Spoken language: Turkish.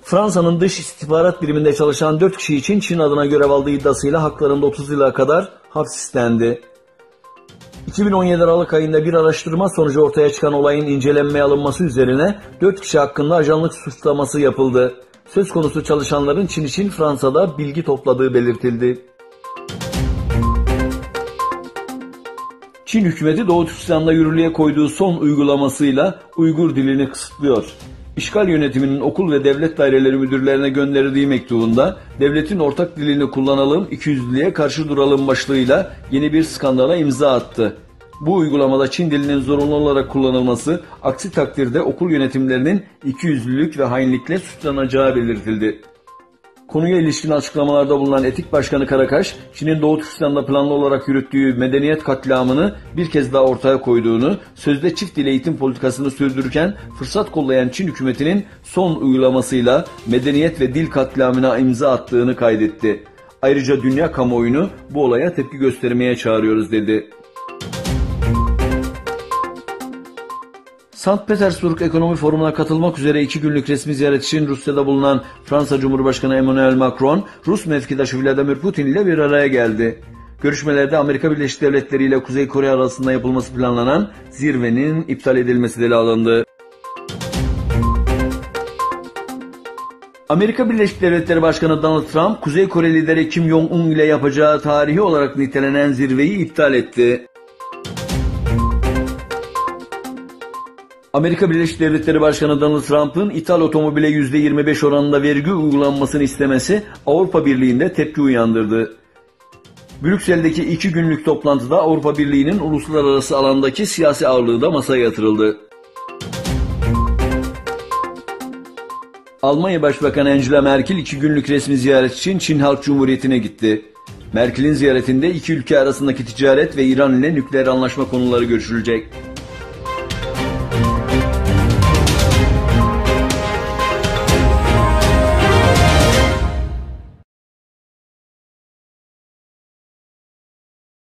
Fransa'nın dış istihbarat biriminde çalışan 4 kişi için Çin adına görev aldığı iddiasıyla haklarında 30 yıla kadar hapis istendi. 2017 Aralık ayında bir araştırma sonucu ortaya çıkan olayın incelenmeye alınması üzerine 4 kişi hakkında ajanlık suçlaması yapıldı. Söz konusu çalışanların Çin için Fransa'da bilgi topladığı belirtildi. Çin hükümeti Doğu Türkistan'da yürürlüğe koyduğu son uygulamasıyla Uygur dilini kısıtlıyor. İşgal yönetiminin okul ve devlet daireleri müdürlerine gönderdiği mektubunda devletin ortak dilini kullanalım, ikiyüzlülüğe karşı duralım başlığıyla yeni bir skandala imza attı. Bu uygulamada Çin dilinin zorunlu olarak kullanılması, aksi takdirde okul yönetimlerinin ikiyüzlülük ve hainlikle suçlanacağı belirtildi. Konuya ilişkin açıklamalarda bulunan Etik Başkanı Karakaş, Çin'in Doğu Türkistan'da planlı olarak yürüttüğü medeniyet katliamını bir kez daha ortaya koyduğunu, sözde çift dil eğitim politikasını sürdürürken fırsat kollayan Çin hükümetinin son uygulamasıyla medeniyet ve dil katliamına imza attığını kaydetti. Ayrıca dünya kamuoyunu bu olaya tepki göstermeye çağırıyoruz dedi. St. Petersburg Ekonomi Forumu'na katılmak üzere 2 günlük resmi ziyaret için Rusya'da bulunan Fransa Cumhurbaşkanı Emmanuel Macron, Rus mevkidaşı Vladimir Putin ile bir araya geldi. Görüşmelerde Amerika Birleşik Devletleri ile Kuzey Kore arasında yapılması planlanan zirvenin iptal edilmesi de ele alındı. Amerika Birleşik Devletleri Başkanı Donald Trump, Kuzey Kore lideri Kim Jong-un ile yapacağı tarihi olarak nitelenen zirveyi iptal etti. Amerika Birleşik Devletleri Başkanı Donald Trump'ın ithal otomobile %25 oranında vergi uygulanmasını istemesi Avrupa Birliği'nde tepki uyandırdı. Brüksel'deki 2 günlük toplantıda Avrupa Birliği'nin uluslararası alandaki siyasi ağırlığı da masaya yatırıldı. Almanya Başbakanı Angela Merkel 2 günlük resmi ziyaret için Çin Halk Cumhuriyeti'ne gitti. Merkel'in ziyaretinde iki ülke arasındaki ticaret ve İran ile nükleer anlaşma konuları görüşülecek.